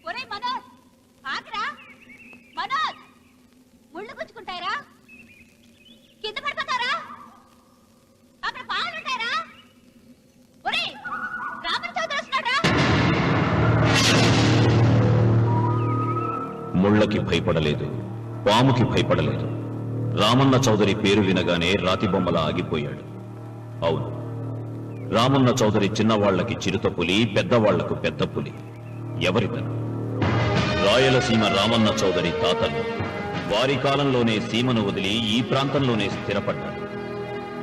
ఒరే మనోజ్, ఆగరా మనోజ్. ముళ్ళు గుచ్చుకుంటారా? కింద పడిపోతారా? అక్కడ పాలుంటారా? ఒరే రామన్ చౌదరి వస్తున్నాడా? ముళ్ళకి భయపడలేదు, పాముకి భయపడలేదు. రామన్న చౌదరి పేరు వినగానే రాతి బొమ్మలా ఆగిపోయాడు. అవును, రామన్న చౌదరి చిన్నవాళ్లకి చిరుత పులి, పెద్దవాళ్లకు పెద్ద పులి. ఎవరితను? రాయలసీమ రామన్న చౌదరి తాతలు వారి కాలంలోనే సీమను వదిలి ఈ ప్రాంతంలోనే స్థిరపడ్డారు.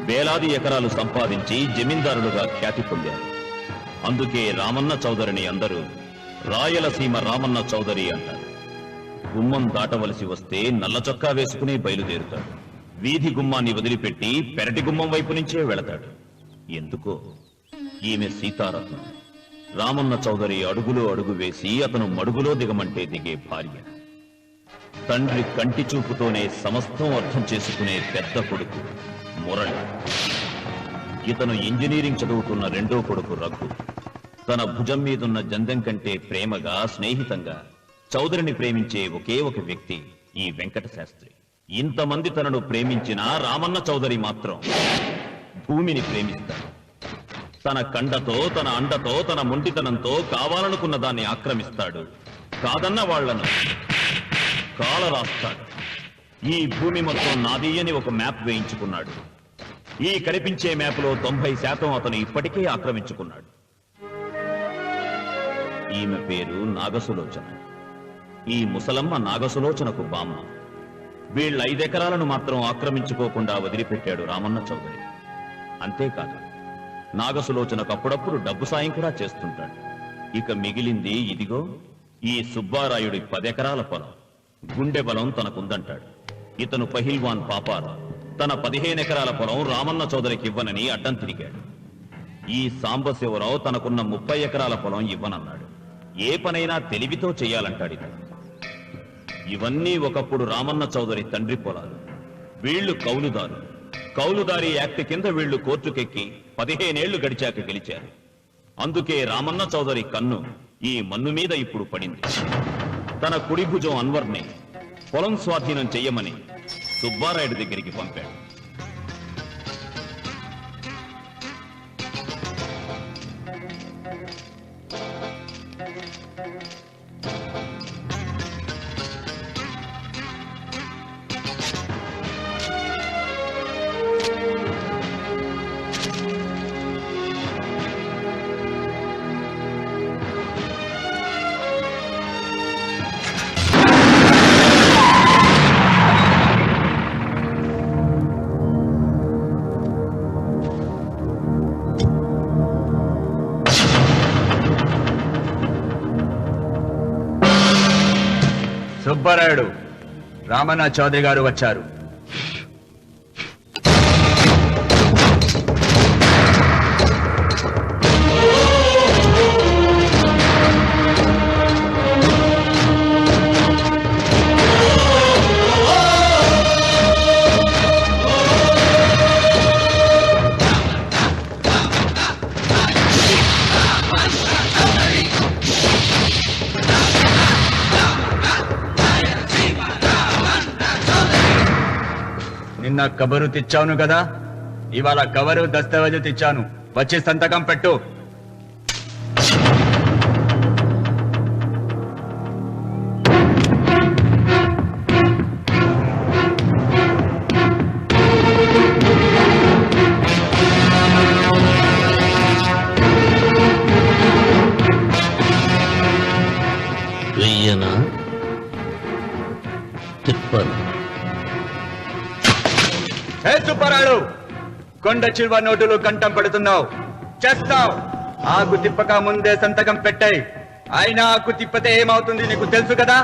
వేలాది ఎకరాలు సంపాదించి జమీందారులుగా ఖ్యాతి పొందారు. అందుకే రామన్న చౌదరిని అందరూ రాయలసీమ రామన్న చౌదరి అంటారు. గుమ్మం దాటవలసి వస్తే నల్ల చొక్కా వేసుకునే బయలుదేరుతాడు. వీధి గుమ్మాన్ని వదిలిపెట్టి పెరటి గుమ్మం వైపు నుంచే వెళతాడు. ఎందుకో, ఈమె సీతారత్నం. రామన్న చౌదరి అడుగులో అడుగు వేసి అతను మడుగులో దిగమంటే దిగే భార్య. తండ్రి కంటి చూపుతోనే సమస్తం అర్థం చేసుకునే పెద్ద కొడుకు మురళి. ఇతను ఇంజనీరింగ్ చదువుతున్న రెండో కొడుకు రఘు. తన భుజం మీదున్న జందెం కంటే ప్రేమగా, స్నేహితంగా చౌదరిని ప్రేమించే ఒకే ఒక వ్యక్తి ఈ వెంకట శాస్త్రి. ఇంతమంది తనను ప్రేమించినా రామన్న చౌదరి మాత్రం భూమిని ప్రేమిస్తాడు. తన కండతో, తన అండతో, తన మొండితనంతో కావాలనుకున్న దాన్ని ఆక్రమిస్తాడు. కాదన్న వాళ్లను కాల రాస్తాడు. ఈ భూమి మొత్తం నాది అని ఒక మ్యాప్ వేయించుకున్నాడు. ఈ కనిపించే మ్యాప్లో 90% అతను ఇప్పటికే ఆక్రమించుకున్నాడు. ఈమె పేరు నాగసులోచన. ఈ ముసలమ్మ నాగసులోచనకు బామ్మ. వీళ్ళ 5 ఎకరాలను మాత్రం ఆక్రమించుకోకుండా వదిలిపెట్టాడు రామన్న చౌదరి. అంతేకాదు, నాగసులోచనకు అప్పుడప్పుడు డబ్బు సాయం కూడా చేస్తుంటాడు. ఇక మిగిలింది ఇదిగో ఈ సుబ్బారాయుడి 10 ఎకరాల పొలం. గుండె బలం తనకుందంటాడు. ఇతను పహిల్వాన్ పాపారావు తన 15 ఎకరాల పొలం రామన్న చౌదరికి ఇవ్వనని అడ్డం తిరిగాడు. ఈ సాంబశివరావు తనకున్న 30 ఎకరాల పొలం ఇవ్వనన్నాడు. ఏ పనైనా తెలివితో చెయ్యాలంటాడు ఇతను. ఇవన్నీ ఒకప్పుడు రామన్న చౌదరి తండ్రి పొలాలు. వీళ్లు కౌలుదారు. కౌలుదారి యాక్ట్ కింద వీళ్లు కోర్టుకెక్కి 15 ఏళ్లు గడిచాక గెలిచారు. అందుకే రామన్న చౌదరి కన్ను ఈ మన్ను మీద ఇప్పుడు పడింది. తన కుడి భుజం అన్వర్ని పొలం స్వాధీనం చెయ్యమని సుబ్బారాయుడి దగ్గరికి పంపాడు. సుబ్బారాయుడు, రామన్న చౌదరి గారు వచ్చారు. నిన్న కబరు తెచ్చాను కదా, ఇవాళ కవరు దస్తావేజు తెచ్చాను. వచ్చి సంతకం పెట్టు. వెయ్యనా తిప్పను. సుబ్బారాయుడు, కొండ చిల్వ నోటులు కంఠం పడుతున్నావు, చేస్తావు. ఆకు తిప్పక ముందే సంతకం పెట్టాయి. అయినా ఆకు తిప్పతే ఏమవుతుంది నీకు తెలుసు కదా.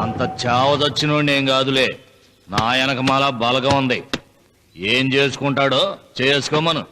అంత చావదొచ్చినోండి ఏం కాదులే. నా వెనక మాల బలగా ఉంది. ఏం చేసుకుంటాడో చేసుకోమను.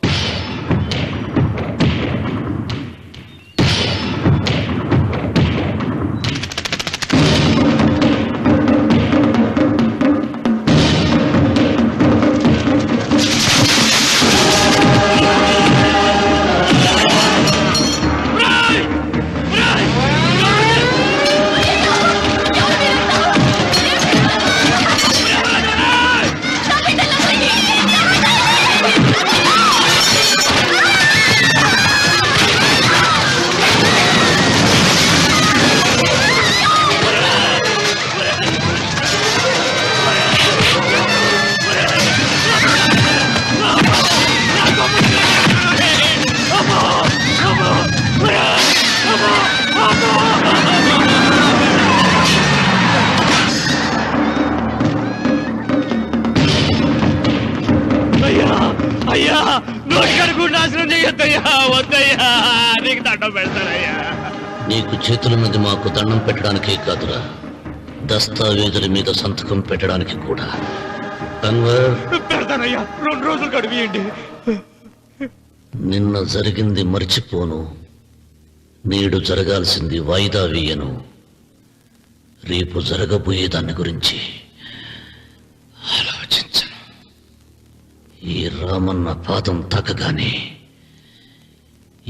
నీకు దండం పెడతానయ్యా. నీకు చేతులున్నది మాకు దండం పెట్టడానికే కాదురా, దస్తావేజుల మీద సంతకం పెట్టడానికి కూడా. అన్వర్, పెడతానయ్యా, 2 రోజులు గడిపియండి. నిన్న జరిగింది మర్చిపోను, నేడు జరగాల్సింది వాయిదా వేయను. రేపు జరగబోయే దాని గురించి ఆలోచించను. ఈ రామన్న పాదం తాకగానే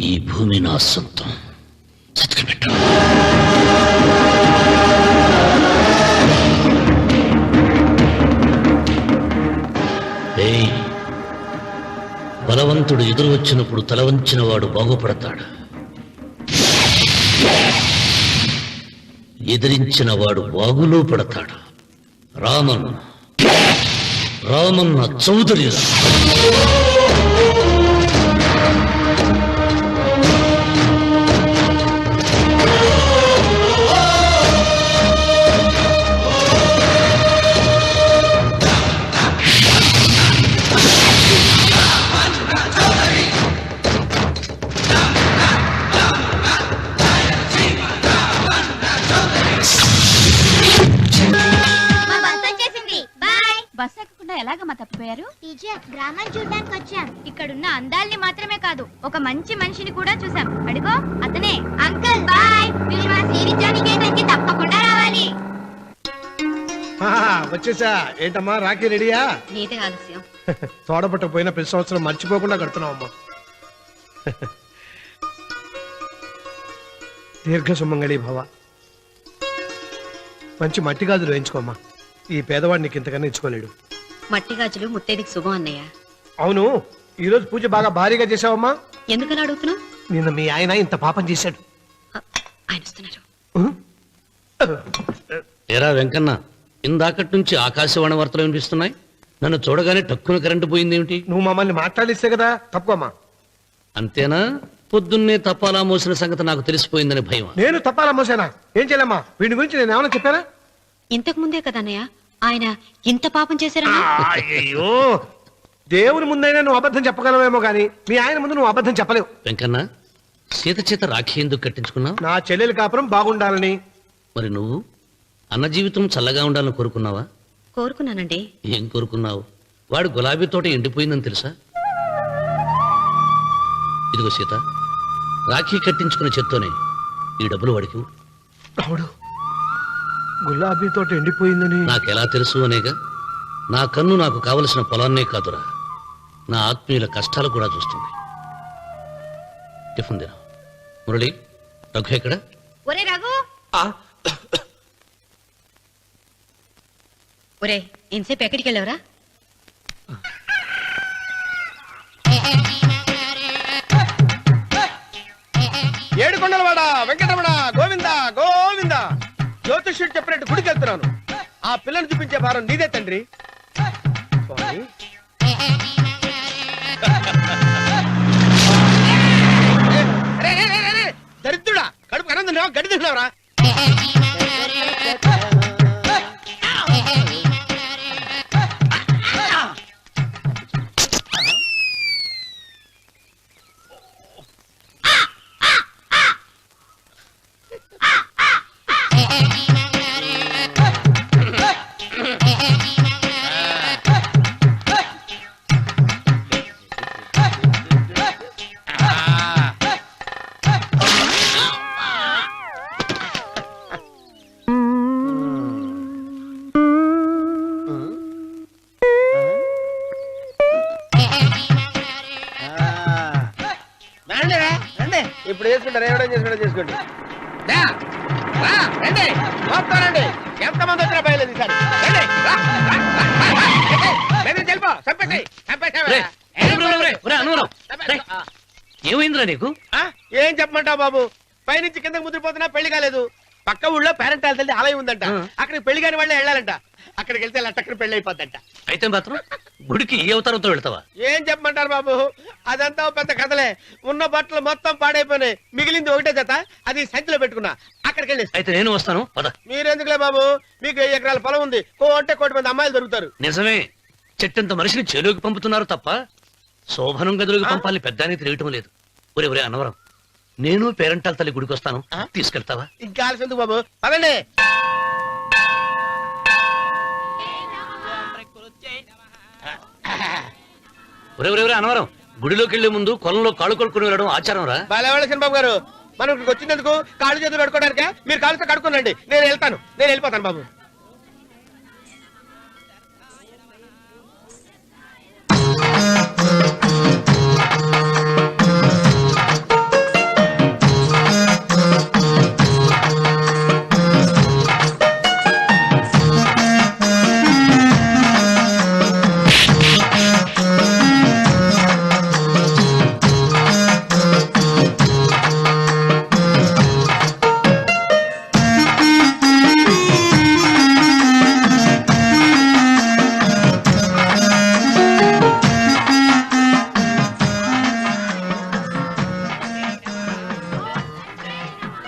ఈ భూమి నా సొంతం. సత్కపెట్టు. ఏయ్, బలవంతుడు ఎదురు వచ్చినప్పుడు తల వంచిన వాడు బాగుపడతాడు, ఎదిరించిన వాడు బాగులో పడతాడు. రామన్న చౌదరి. బస్ ఎక్కకుండా ఎలాగమ్మా తప్పిపోయారు? టీచర్, గ్రామాన్ని చూడడానికి వచ్చాం. ఇక్కడున్న అందాల్ని మాత్రమే కాదు, ఒక మంచి మనిషిని కూడా చూసాం. అడిగో అతనే. అంకుల్ బాయ్, మీరు మా శ్రీనిత్యానికి తప్పకుండా రావాలి. వచ్చేసా. ఏంటమ్మా రాఖీ రెడీయా? నీదే ఆలస్యం. తోడపట్టకపోయినా ప్రతి సంవత్సరం మర్చిపోకుండా కడుతున్నావమ్మా. దీర్ఘ సుమంగళి భవ. మంచి మట్టి గాజులు వేయించుకోమ్మా. ఈ పేదవాడికి ఇంతకన్నా ఇచ్చుకోలేడు. మట్టి గాజులు ముత్తేదికి శుభం అన్నయ్య. అవును, ఈ రోజు పూజ బాగా భారీగా చేసావమ్మా. ఎందుకలా అడుగుతున్నావు? నిన్న మీ ఆయన ఇంత పాపం చేశాడు. ఆయన వస్తున్నారు. ఎరా వెంకన్న, ఇందాకటి నుంచి ఆకాశవాణి వార్తలు వినిపిస్తున్నాయి. నన్ను చూడగానే టక్కున కరెంటు పోయిందేమిటి? నువ్వు మమ్మల్ని మాట్లాడిస్తే కదా. తప్పుకోమ్మా. అంతేనా? పొద్దున్నే తప్పాలా మోసిన సంగతి నాకు తెలిసిపోయిందని భయం. నేను తప్పాలా మోసానా? ఏం చేయలేమ్మా. వీడి గురించి నేను ఏమైనా చెప్పానా? ఇంతకు ముందే కదా అన్నయ్య ఆయన ఇంత పాపం చేశారన్నా. అయ్యో, దేవుని ముందైనా నువ్వు అబద్ధం చెప్పగలవేమో గానీ మీ ఆయన ముందు నువ్వు అబద్ధం చెప్పలేవు. వెంకన్న, సీత చేత రాఖీ ఎందుకు కట్టించుకున్నావు? నా చెల్లెలి కాపురం బాగుండాలని. మరి నువ్వు అన్న జీవితం చల్లగా ఉండాలని కోరుకున్నావా? కోరుకున్నానండి. ఏం కోరుకున్నావు? వాడు గులాబీ తోట ఎండిపోయిందని తెలుసా? ఇదిగో సీత, రాఖీ కట్టించుకున్న చేత్తోనే ఈ డబ్బులు వాడికి. రావుడు, గులాబీ తోట ఎండిపోయిందని నాకెలా తెలుసు అనేగా. నా కన్ను నాకు కావలసిన పొలాన్నే కాదురా, నా ఆత్మీయుల కష్టాలు కూడా చూస్తుంది. టిఫిన్ తిన. మురళి, రఘు ఎక్కడ? ఒరే రఘు, ఒరే ఇంతసేపు ఎక్కడికి వెళ్ళవరా? ఏడుకొండలవాడ వెంకటరమణ గోవింద గోవింద. జ్యోతిష్యుడు చెప్పినట్టు గుడికి వెళ్తున్నాను. ఆ పిల్లని చూపించే భారం నీదే తండ్రి. స్వామి, దరిద్రుడా, కడుపు అనంద గడి తిన్నావురా. ఇప్పుడు వేసుకుంటారు, ఏమైనా చేసుకుంటారు చేసుకోండి. రండి, ఎంతమంది వచ్చినా బయలుదేరి ఏమైందిరా నీకు? ఏం చెప్పమంటావు బాబు? పైనుంచి కిందకు ముద్రపోతున్నా పెళ్లి కాలేదు. పక్క ఊళ్ళో పేరెంటాల తల్లి ఆలయం ఉందంట. అక్కడికి పెళ్లి కాని వాళ్ళే వెళ్ళాలంట. అక్కడికి వెళ్తే లట్టక్కడ పెళ్లి అయిపోద్దంట. అయితే మాత్రం గుడికి ఏ అవతారంతో వెళ్తావా? ఏం చెప్పమంటారు బాబు, అదంతా పెద్ద కథలే. ఉన్న బట్టలు మొత్తం పాడైపోయినాయి. మిగిలింది ఒకటే జత, అది సంచిలో పెట్టుకున్నా. అక్కడికి వెళ్ళి అయితే నేను వస్తాను. మీరెందుకులే బాబు, మీకు 10 ఎకరాల పొలం ఉంది. అంటే 1 కోటి మంది అమ్మాయిలు దొరుకుతారు. నిజమే, చెట్టంత మనిషిని చెరువుకి పంపుతున్నారు తప్ప శోభనం గదులకు పంపాలని పెద్దానికి తెలియటం లేదు. ఒరే అన్నవరం, నేను పేరంటాల తల్లి గుడికి వస్తాను, తీసుకెళ్తావా? ఇంకా ఆలస్యం బాబు, పదండి. ఒరే అన్నవరం, గుడిలోకి వెళ్లే ముందు కొలంలో కాళ్ళు కొడుకుని వెళ్ళడం ఆచారం రా. బాలేవాళ్ళ బాబు గారు, మనం ఇక్కడికి వచ్చినందుకు కాళ్ళు చేతులు కడుక్కోవడానికా? మీరు కాళ్ళతో కడుక్కోనండి, నేను వెళ్ళిపోతాను బాబు.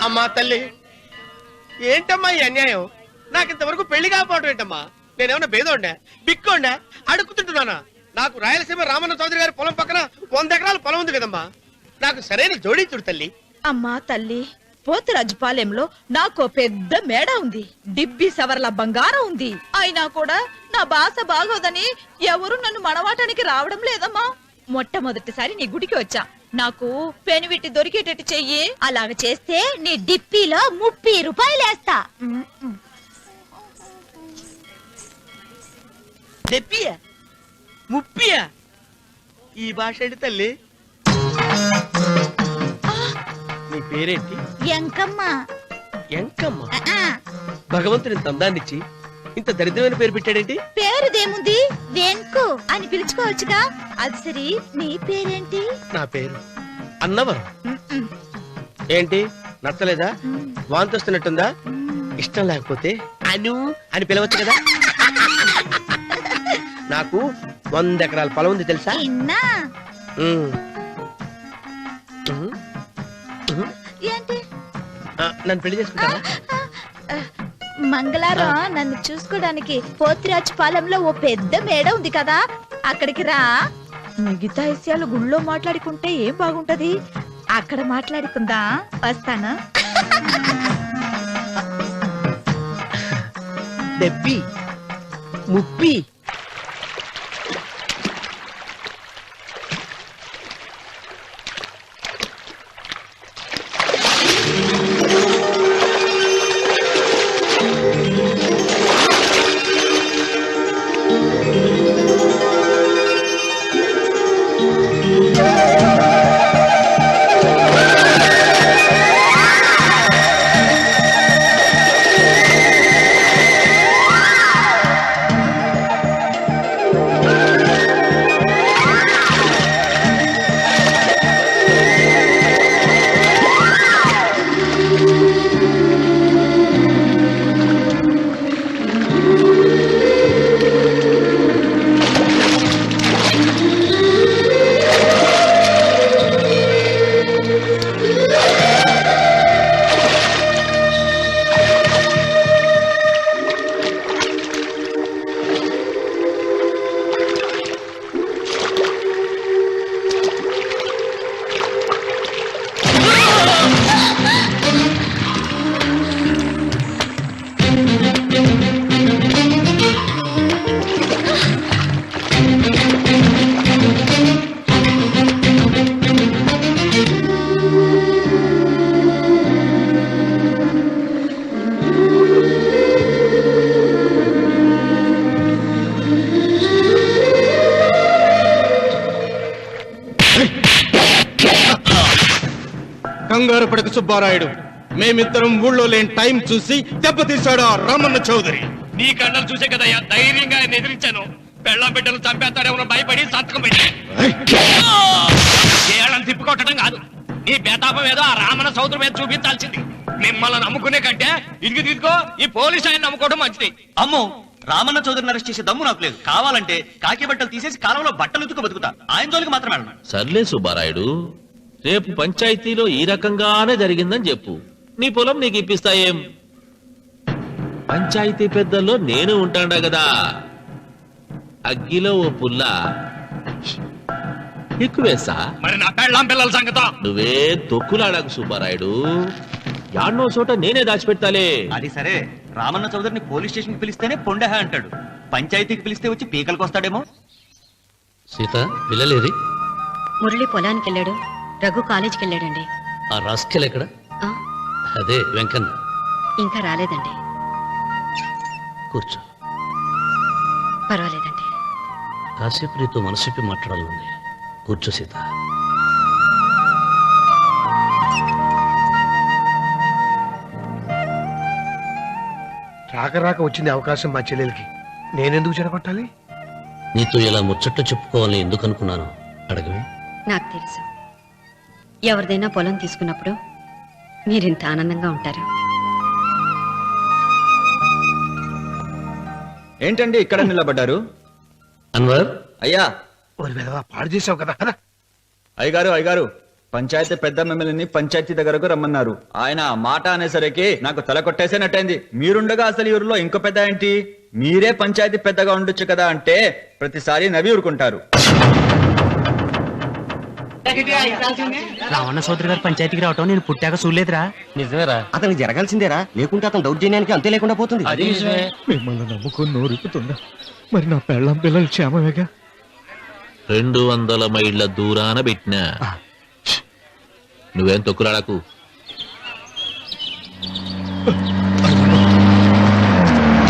అమ్మా తల్లి, ఏంటమ్మా ఈ అన్యాయం? నాకు ఇంతవరకు పెళ్లి కాకపోవడం ఏంటమ్మా? నేనేమన్నా బేదోండా, బిక్కోండా, అడుగుతుంటున్నానా? నాకు రాయలసీమ రామన్న చౌదరి గారి పొలం పక్కన 100 ఎకరాల పొలం ఉంది కదమ్మా. నాకు సరైన జోడించుడు తల్లి. అమ్మా తల్లి, పోతురాజుపాలెంలో నాకు పెద్ద మేడ ఉంది, డిబ్బి సవర్ల బంగారం ఉంది. అయినా కూడా నా భాష బాగోదని ఎవరు నన్ను మనవాటానికి రావడం లేదమ్మా. మొట్టమొదటిసారి నీ గుడికి వచ్చా, నాకు పెనువిట్టి దొరికేటట్టు చెయ్యి. అలాగ చేస్తే నీ డిప్పీలో 30 రూపాయలు వేస్తా. చెప్పియా 30? ఈ భాష ఏంటి తల్లి? నీ పేరేంటి? ఎంకమ్మ. ఎంకమ్మ? భగవంతుని ఇంత అందాన్నిచ్చి ఇంత దరిద్రమైన పేరు పెట్టాడేంటి? పేరుదేముంది, వెంకు అని పిలుచుకోవచ్చుగా. అది సరి, నీ పేరేంటి? నా పేరు అన్నవరం. ఏంటి నచ్చలేదా? వాంతి వస్తున్నట్టుందా? ఇష్టం లేకపోతే అను అని పిలవచ్చు కదా. నాకు 100 ఎకరాల పొలం ఉంది తెలుసా? ఇన్నా ఏంటి? నన్ను పెళ్లి చేసుకుంటా? మంగళారం నన్ను చూసుకోవడానికి పోతిరాజు పాలెంలో ఓ పెద్ద మేడ ఉంది కదా, అక్కడికి రా. మిగతా విషయాలు గుళ్ళో మాట్లాడుకుంటే ఏం బాగుంటది, అక్కడ మాట్లాడుకుందా. వస్తానా? డెబ్బి 30. కంగారు పడక సుబ్బారాయుడు, మేమిద్దరం ఊళ్ళో లేని టైం చూసి దెబ్బతీశాడు ఆ రామన్న చౌదరి. నీ కళ్ళను చూసే కదయ్యా ధైర్యంగా ఆయన ఎదిరించాను. పెళ్ళం బిడ్డలు చంపేస్తాడేమో భయపడి సంతకం పెట్టి ఏళ్ళని తిప్పుకొట్టడం కాదు, నీ బేతాపం ఏదో ఆ రామన్న చౌదరి మీద చూపించాల్సింది. మిమ్మల్ని నమ్ముకునే కంటే ఇదిగో ఈ పోలీసు ఆయన నమ్ముకోవడం మంచిది. అమ్మో, రామన్న చౌదరిని అరెస్ట్ చేసే దమ్ము నాకు లేదు. కావాలంటే కాకి బట్టలు తీసేసి కాలంలో బట్టలు ఉతుకు బతుకుతా, ఆయన జోలికి మాత్రం వెళ్ళను. సర్లే సుబ్బారాయుడు, రేపు పంచాయతీలో ఈ రకంగానే జరిగిందని చెప్పు, నీ పొలం నీకు ఇప్పిస్తాయేం? పంచాయతీ పెద్దల్లో నేను ఉంటాడా కదా. అగ్గిలో ఓ పుల్ల ఎక్కువేసా మరి నా పెళ్ళాం పిల్లల సంగతం నువ్వే తొక్కులాడాకు సుబ్బారాయుడు యాడ్నో చోట నేనే దాచిపెడతాలే. అది సరే, రామన్న చౌదరిని పోలీస్ స్టేషన్ కి పిలిస్తేనే పొండహ అంటాడు, పంచాయతీకి పిలిస్తే వచ్చి పీకలకు వస్తాడేమో. సీత పిల్లలేది? మురళి పొలానికి వెళ్ళాడు, రఘు కాలేజీకి వెళ్ళాడండి. ఆ రాస్కెల్ ఎక్కడ? ఆ, అదే వెంకన్న. ఇంకా రాలేదండి. కూర్చో. పర్వాలేదండి. కాసేపు నీతో మనసిప్పి మాట్లాడాలండి. కూర్చో సీత. రాక రాక వచ్చింది అవకాశం మా చెల్లెలకి, నేనెందుకు చెడగొట్టాలి? నీతో ఇలా ముచ్చట్లు చెప్పుకోవాలని ఎందుకు అనుకున్నాను అడగవే. నాకు తెలుసు, ఎవరిదైనా పొలం తీసుకున్నప్పుడు మీరింత ఆనందంగా ఉంటారు. ఏంటండి ఇక్కడ నిలబడ్డారు? అన్వర్, అయ్యా. ఓరి విధవా, పాడు చేసావు కదా. పద. అయ్యగారు పంచాయతీ పెద్ద మిమ్మల్ని పంచాయతీ దగ్గరకు రమ్మన్నారు. ఆయన మాట అనేసరికి నాకు తల కొట్టేసేనట్టయింది. మీరుండగా అసలు ఈ ఊరిలో ఇంకో పెద్ద ఏంటి? మీరే పంచాయతీ పెద్దగా ఉండొచ్చు కదా అంటే ప్రతిసారి నవ్వి ఊరుకుంటారు. రావణ సోదరి గారు పంచాయతీకి రావటం నేను పుట్టాక చూడలేదురా. నిజమేరా, అతనికి జరగాల్సిందేరా, లేకుంటే అతను దౌర్జన్యానికి అంతే లేకుండా పోతుంది. మిమ్మల్ని నమ్ముకొని నోరుపుతుందా? మరి నా పెళ్ళం పిల్లలు క్షేమమేగా? 200 మైళ్ళ దూరాన పెట్టినా. నువ్వేం తొక్కులాడకు.